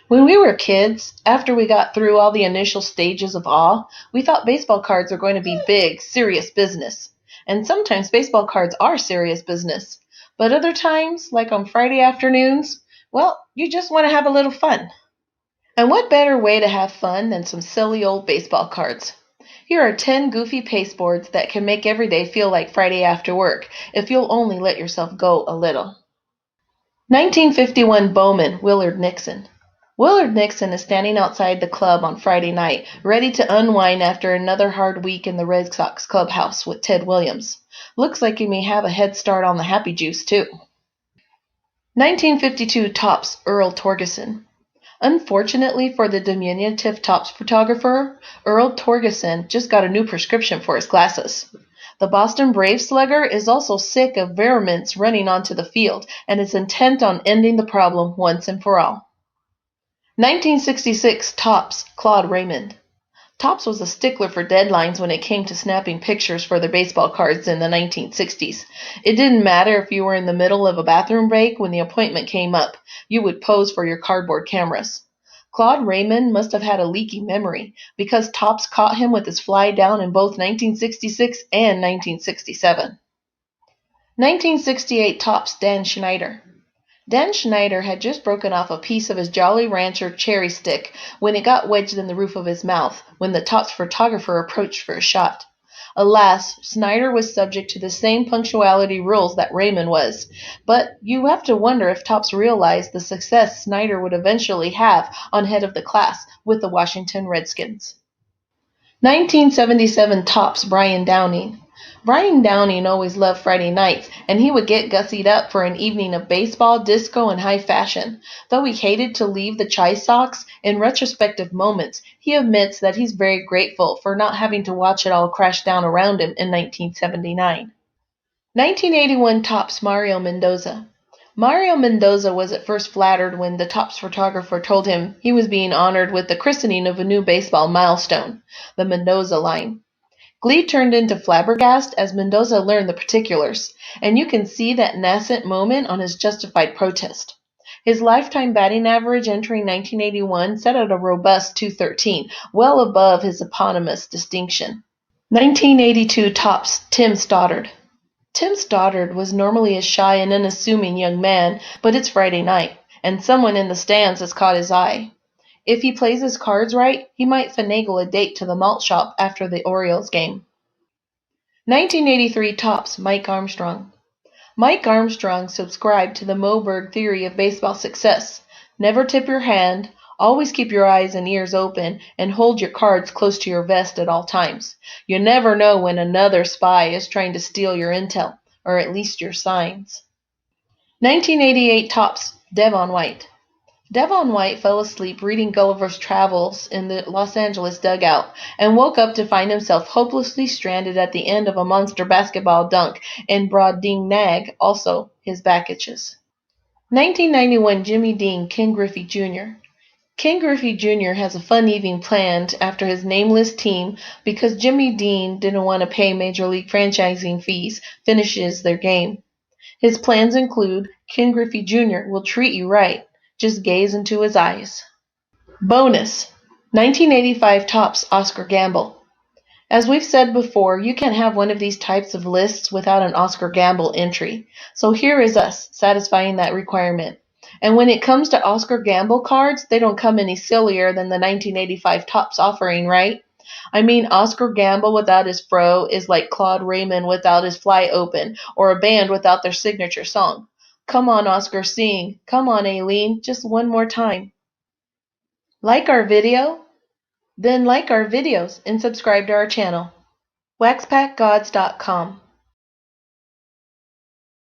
When we were kids, after we got through all the initial stages of awe, we thought baseball cards were going to be big, serious business. And sometimes baseball cards are serious business. But other times, like on Friday afternoons, well, you just want to have a little fun. And what better way to have fun than some silly old baseball cards? Here are 10 goofy pasteboards that can make every day feel like Friday after work if you'll only let yourself go a little. 1951 Bowman, Willard Nixon. Willard Nixon is standing outside the club on Friday night, ready to unwind after another hard week in the Red Sox clubhouse with Ted Williams. Looks like he may have a head start on the happy juice, too. 1952 Topps, Earl Torgussen. Unfortunately for the diminutive Topps photographer, Earl Torgussen just got a new prescription for his glasses. The Boston Braves slugger is also sick of varmints running onto the field and is intent on ending the problem once and for all. 1966 Topps, Claude Raymond. Topps was a stickler for deadlines when it came to snapping pictures for their baseball cards in the 1960s. It didn't matter if you were in the middle of a bathroom break when the appointment came up. You would pose for your cardboard cameras. Claude Raymond must have had a leaky memory because Topps caught him with his fly down in both 1966 and 1967. 1968 Topps, Dan Schneider. Dan Schneider had just broken off a piece of his Jolly Rancher cherry stick when it got wedged in the roof of his mouth when the Topps photographer approached for a shot. Alas, Schneider was subject to the same punctuality rules that Raymond was, but you have to wonder if Topps realized the success Schneider would eventually have on head of the class with the Washington Redskins. 1977 Topps, Brian Downey. Brian Downey always loved Friday nights, and he would get gussied up for an evening of baseball, disco, and high fashion. Though he hated to leave the Chi Sox, in retrospective moments, he admits that he's very grateful for not having to watch it all crash down around him in 1979. 1981 Topps, Mario Mendoza. Mario Mendoza was at first flattered when the Topps photographer told him he was being honored with the christening of a new baseball milestone, the Mendoza line. Glee turned into flabbergast as Mendoza learned the particulars, and you can see that nascent moment on his justified protest. His lifetime batting average entering 1981 set at a robust .213, well above his eponymous distinction. 1982 Topps, Tim Stoddard. Tim Stoddard was normally a shy and unassuming young man, but it's Friday night, and someone in the stands has caught his eye. If he plays his cards right, he might finagle a date to the malt shop after the Orioles game. 1983 Topps, Mike Armstrong. Mike Armstrong subscribed to the Moberg theory of baseball success. Never tip your hand, always keep your eyes and ears open, and hold your cards close to your vest at all times. You never know when another spy is trying to steal your intel, or at least your signs. 1988 Topps, Devon White. Devon White fell asleep reading Gulliver's Travels in the Los Angeles dugout and woke up to find himself hopelessly stranded at the end of a monster basketball dunk and broad ding nag, also his back itches. 1991 Jimmy Dean, Ken Griffey Jr. Ken Griffey Jr. has a fun evening planned after his nameless team because Jimmy Dean didn't want to pay Major League franchising fees finishes their game. His plans include Ken Griffey Jr. will treat you right. Just gaze into his eyes. Bonus. 1985 Topps, Oscar Gamble. As we've said before, you can't have one of these types of lists without an Oscar Gamble entry. So here is us, satisfying that requirement. And when it comes to Oscar Gamble cards, they don't come any sillier than the 1985 Topps offering, right? I mean, Oscar Gamble without his fro is like Claude Raymond without his fly open, or a band without their signature song. Come on, Oscar, sing. Come on, Aileen, just one more time. Like our video? Then like our videos and subscribe to our channel. waxpackgods.com